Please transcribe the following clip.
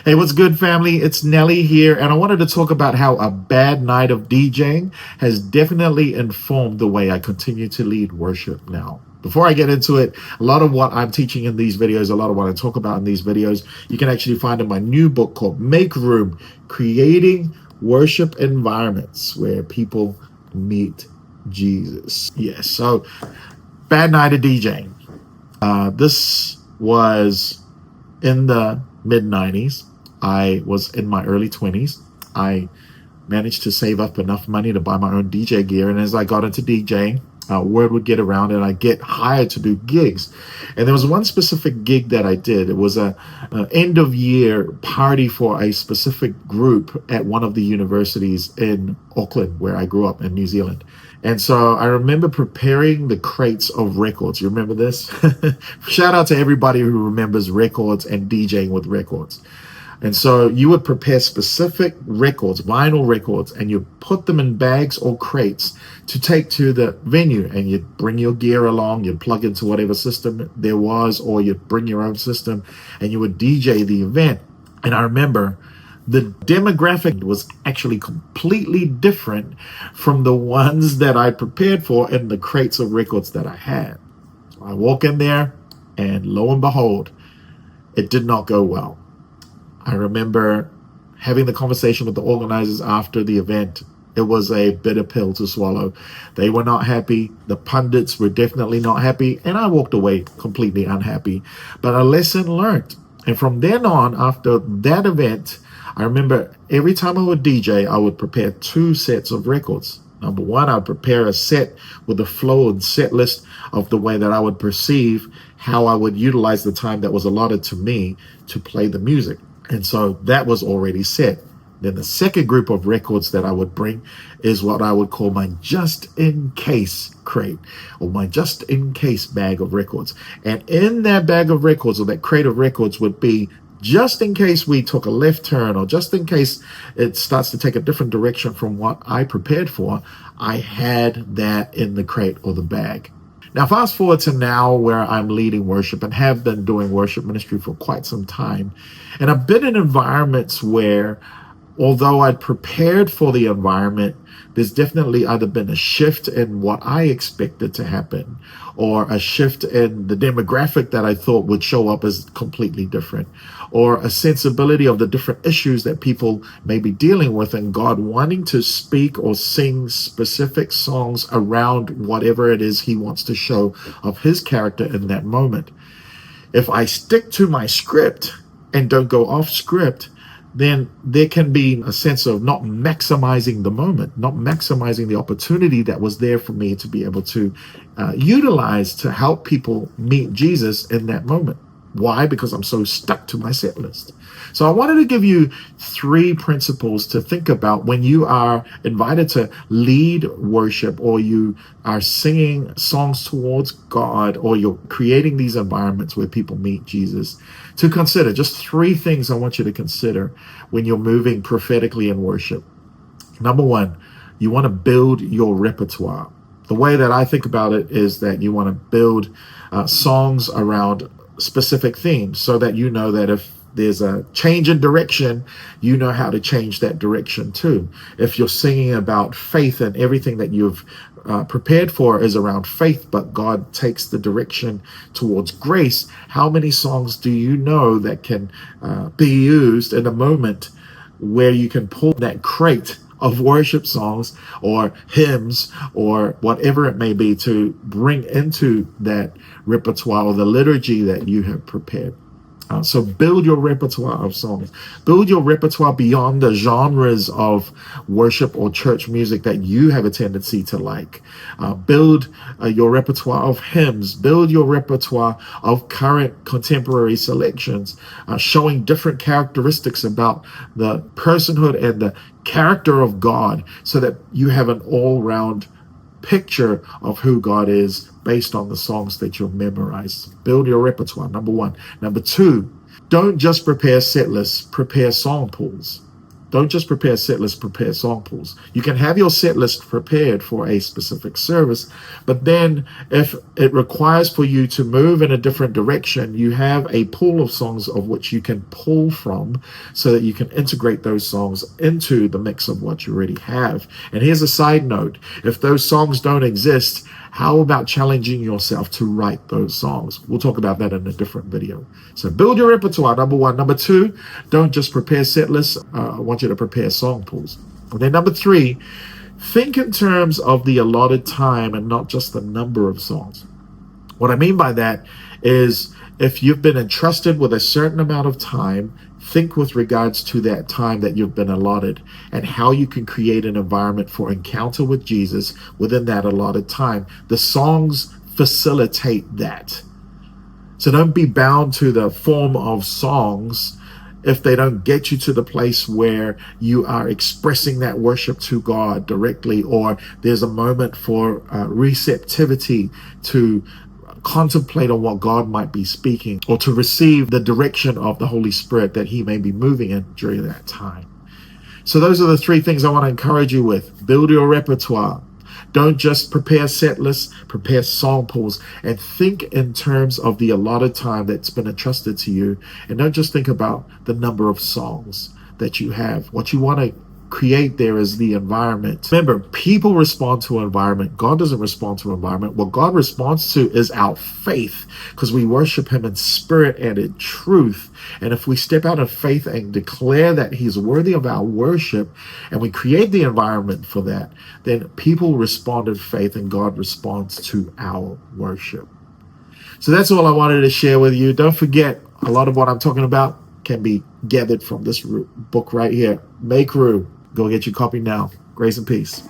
Hey, what's good, family? It's Nelly here, and I wanted to talk about how a bad night of DJing has definitely informed the way I continue to lead worship now. Before I get into it, a lot of what I'm teaching in these videos, a lot of what I talk about in these videos, you can actually find in my new book called Make Room, Creating Worship Environments Where People Meet Jesus. Yes, so bad night of DJing. This was in the mid 90s. I was in my early 20s. I managed to save up enough money to buy my own DJ gear. And as I got into DJing, word would get around and I get hired to do gigs. And there was one specific gig that I did. It was a end of year party for a specific group at one of the universities in Auckland, where I grew up in New Zealand. And so I remember preparing the crates of records. You remember this? Shout out to everybody who remembers records and DJing with records. And so you would prepare specific records, vinyl records, and you put them in bags or crates to take to the venue. And you'd bring your gear along, you'd plug into whatever system there was, or you'd bring your own system, and you would DJ the event. And I remember the demographic was actually completely different from the ones that I prepared for in the crates of records that I had. So I walk in there, and lo and behold, it did not go well. I remember having the conversation with the organizers after the event. It was a bitter pill to swallow. They were not happy. The pundits were definitely not happy. And I walked away completely unhappy. But a lesson learned. And from then on, after that event, I remember every time I would DJ, I would prepare 2 sets of records. Number one, I would prepare a set with a flow and set list of the way that I would perceive how I would utilize the time that was allotted to me to play the music. And so that was already set. Then the second group of records that I would bring is what I would call my just-in-case crate, or my just-in-case bag of records. And in that bag of records, or that crate of records, would be just in case we took a left turn, or just in case it starts to take a different direction from what I prepared for, I had that in the crate or the bag. Now, fast forward to now, where I'm leading worship and have been doing worship ministry for quite some time. And I've been in environments where, although I'd prepared for the environment, there's definitely either been a shift in what I expected to happen, or a shift in the demographic that I thought would show up as completely different, or a sensibility of the different issues that people may be dealing with, and God wanting to speak or sing specific songs around whatever it is he wants to show of his character in that moment. If I stick to my script and don't go off script, then there can be a sense of not maximizing the moment, not maximizing the opportunity that was there for me to be able to utilize to help people meet Jesus in that moment. Why? Because I'm so stuck to my set list. So I wanted to give you 3 principles to think about when you are invited to lead worship, or you are singing songs towards God, or you're creating these environments where people meet Jesus. To consider just 3 things I want you to consider when you're moving prophetically in worship. Number 1, you want to build your repertoire. The way that I think about it is that you want to build songs around specific themes, so that you know that if there's a change in direction, you know how to change that direction too. If you're singing about faith and everything that you've prepared for is around faith, but God takes the direction towards grace, how many songs do you know that can be used in a moment where you can pull that crate of worship songs or hymns or whatever it may be to bring into that repertoire or the liturgy that you have prepared? So build your repertoire of songs. Build your repertoire beyond the genres of worship or church music that you have a tendency to like. Build your repertoire of hymns. Build your repertoire of current contemporary selections, showing different characteristics about the personhood and the character of God, so that you have an all-round picture of who God is based on the songs that you've memorized. Build your repertoire, number 1. Number 2, don't just prepare set lists, prepare song pools. Don't just prepare set list, prepare song pools. You can have your set list prepared for a specific service, but then if it requires for you to move in a different direction, you have a pool of songs of which you can pull from so that you can integrate those songs into the mix of what you already have. And here's a side note. If those songs don't exist, how about challenging yourself to write those songs? We'll talk about that in a different video. So build your repertoire, number one. Number two, don't just prepare set lists. I want you to prepare song pools. And then number three, think in terms of the allotted time and not just the number of songs. What I mean by that is if you've been entrusted with a certain amount of time, think with regards to that time that you've been allotted and how you can create an environment for encounter with Jesus within that allotted time. The songs facilitate that. So don't be bound to the form of songs if they don't get you to the place where you are expressing that worship to God directly, or there's a moment for receptivity to contemplate on what God might be speaking, or to receive the direction of the Holy Spirit that he may be moving in during that time. So those are the three things I want to encourage you with. Build your repertoire. Don't just prepare set lists, prepare song pools, and think in terms of the allotted time that's been entrusted to you. And don't just think about the number of songs that you have. What you want to create there is the environment. Remember, people respond to environment. God doesn't respond to environment. What God responds to is our faith, because we worship him in spirit and in truth. And if we step out of faith and declare that he's worthy of our worship, and we create the environment for that, then people respond in faith and God responds to our worship. So that's all I wanted to share with you. Don't forget, a lot of what I'm talking about can be gathered from this book right here, Make Room. Go get your copy now. Grace and peace.